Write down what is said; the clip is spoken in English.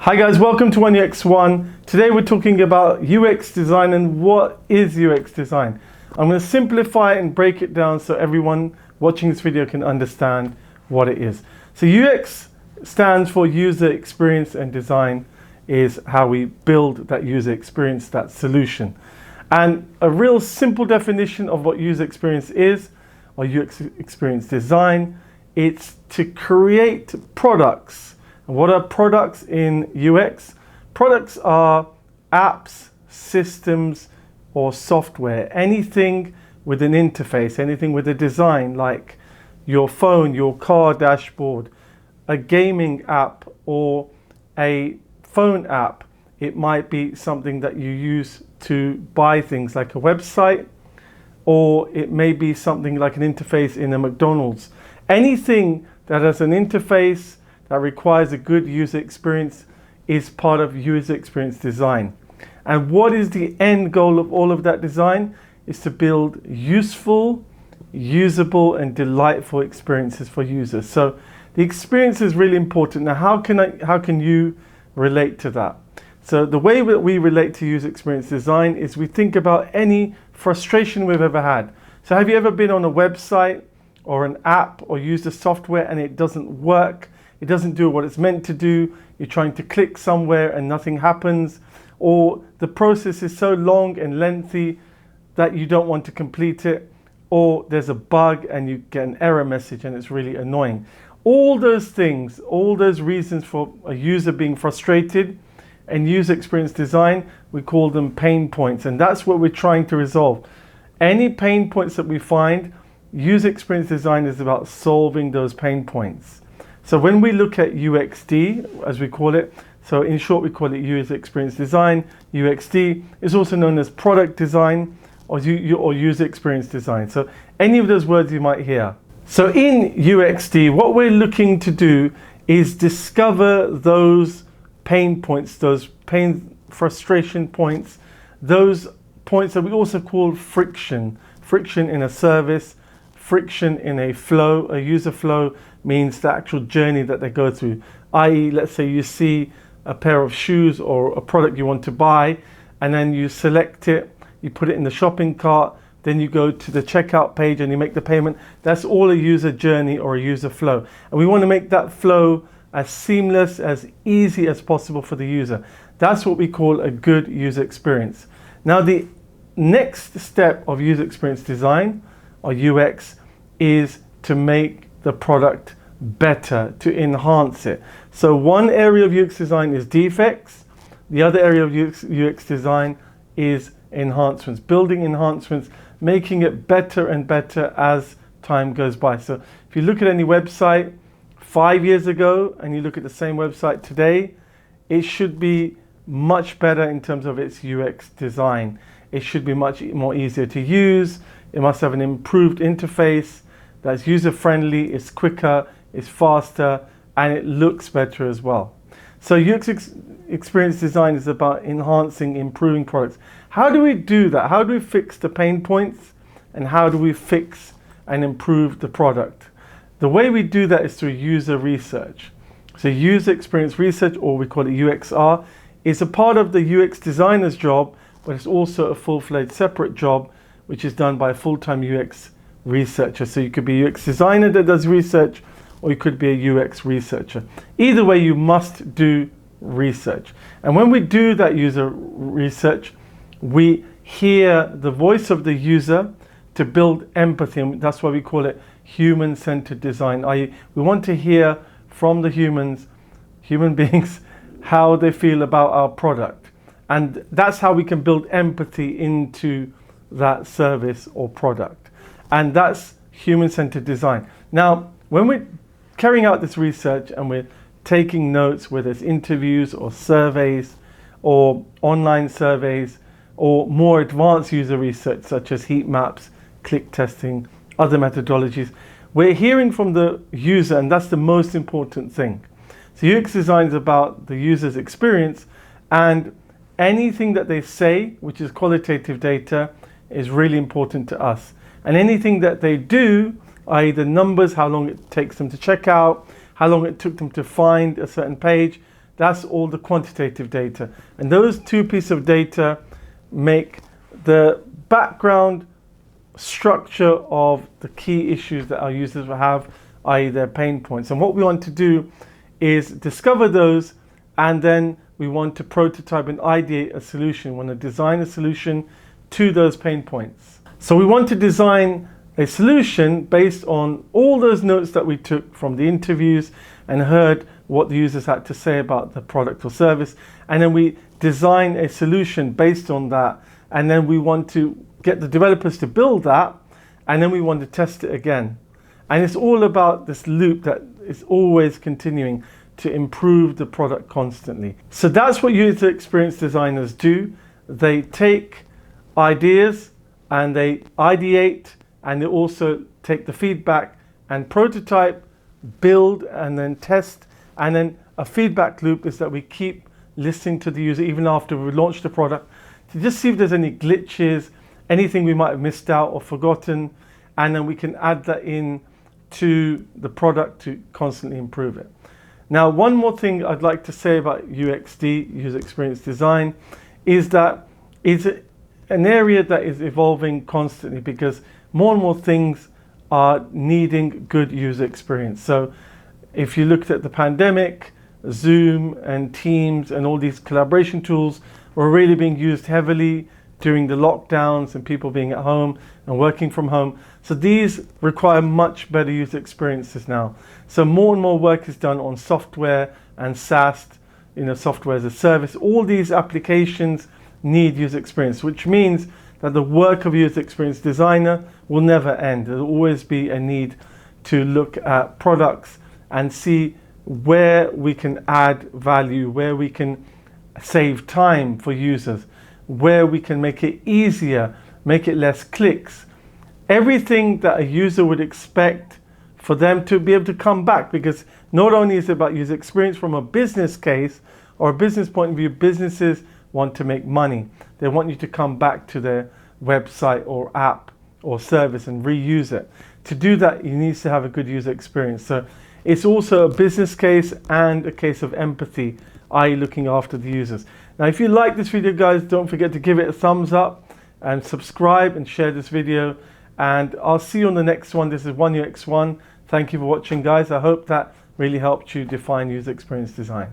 Hi guys, welcome to 1UX1. Today we're talking about UX design and what is UX design. I'm going to simplify it and break it down so everyone watching this video can understand what it is. So UX stands for user experience, and design is how we build that user experience, that solution. And a real simple definition of what user experience is, or UX experience design, it's to create products. And what are products in UX? Products are apps, systems, or software. Anything with an interface, anything with a design, like your phone, your car dashboard, a gaming app, or a phone app. It might be something that you use to buy things like a website, or it may be something like an interface in a McDonald's. Anything that has an interface that requires a good user experience is part of user experience design. And what is the end goal of all of that design? Is to build useful, usable, and delightful experiences for users. So the experience is really important. Now, how can you relate to that? So the way that we relate to user experience design is we think about any frustration we've ever had. So have you ever been on a website or an app or used a software and it doesn't work? It doesn't do what it's meant to do. You're trying to click somewhere and nothing happens, or the process is so long and lengthy that you don't want to complete it, or there's a bug and you get an error message and it's really annoying. All those things, all those reasons for a user being frustrated, and user experience design, we call them pain points, and that's what we're trying to resolve. Any pain points that we find, user experience design is about solving those pain points. So when we look at UXD, as we call it, so in short we call it user experience design, UXD is also known as product design or user experience design. So any of those words you might hear. So in UXD, what we're looking to do is discover those pain points, those frustration points, those points that we also call friction. Friction in a service, friction in a flow. A user flow means the actual journey that they go through, i.e. let's say you see a pair of shoes or a product you want to buy, and then you select it, you put it in the shopping cart, then you go to the checkout page and you make the payment. That's all a user journey or a user flow. And we want to make that flow as seamless, as easy as possible for the user. That's what we call a good user experience. Now the next step of user experience design or UX is to make the product better, to enhance it. So one area of UX design is defects. The other area of UX design is enhancements, building enhancements, making it better and better as time goes by. So if you look at any website 5 years ago and you look at the same website today, it should be much better in terms of its UX design. It should be much more easier to use. It must have an improved interface that's user-friendly, it's quicker, it's faster, and it looks better as well. So UX experience design is about enhancing, improving products. How do we do that? How do we fix the pain points? And how do we fix and improve the product? The way we do that is through user research. So user experience research, or we call it UXR, is a part of the UX designer's job, but it's also a full-fledged separate job, which is done by a full-time UX researcher. So you could be a UX designer that does research, or you could be a UX researcher. Either way, you must do research. And when we do that user research, we hear the voice of the user to build empathy. And that's why we call it human-centered design. We want to hear from the human beings, how they feel about our product. And that's how we can build empathy into that service or product. And that's human-centered design. Now, when we're carrying out this research and we're taking notes, whether it's interviews or surveys or online surveys or more advanced user research such as heat maps, click testing, other methodologies, we're hearing from the user, and that's the most important thing. So UX design is about the user's experience, and anything that they say, which is qualitative data, is really important to us. And anything that they do, i.e. the numbers, how long it takes them to check out, how long it took them to find a certain page, That's all the quantitative data. And those two pieces of data make the background structure of the key issues that our users will have, i.e. their pain points. And what we want to do is discover those, and then we want to prototype and ideate a solution. We want to design a solution to those pain points. So we want to design a solution based on all those notes that we took from the interviews and heard what the users had to say about the product or service. And then we design a solution based on that. And then we want to get the developers to build that. And then we want to test it again. And it's all about this loop that is always continuing to improve the product constantly. So that's what user experience designers do. They take ideas and they ideate, and they also take the feedback and prototype, build, and then test. And then a feedback loop is that we keep listening to the user even after we launch the product to just see if there's any glitches, anything we might have missed out or forgotten, and then we can add that in to the product to constantly improve it. Now, one more thing I'd like to say about UXD, user experience design, is that it's an area that is evolving constantly because more and more things are needing good user experience. So if you looked at the pandemic, Zoom and Teams and all these collaboration tools were really being used heavily during the lockdowns and people being at home and working from home. So these require much better user experiences now. So more and more work is done on software and SaaS, software as a service. All these applications need user experience, which means that the work of user experience designer will never end. There will always be a need to look at products and see where we can add value, where we can save time for users, where we can make it easier, make it less clicks. Everything that a user would expect for them to be able to come back, because not only is it about user experience from a business case or a business point of view, businesses want to make money. They want you to come back to their website or app or service and reuse it. To do that, you need to have a good user experience. So it's also a business case and a case of empathy, i.e. looking after the users. Now, if you like this video, guys, don't forget to give it a thumbs up and subscribe and share this video. And I'll see you on the next one. This is 1UX1. Thank you for watching, guys. I hope that really helped you define user experience design.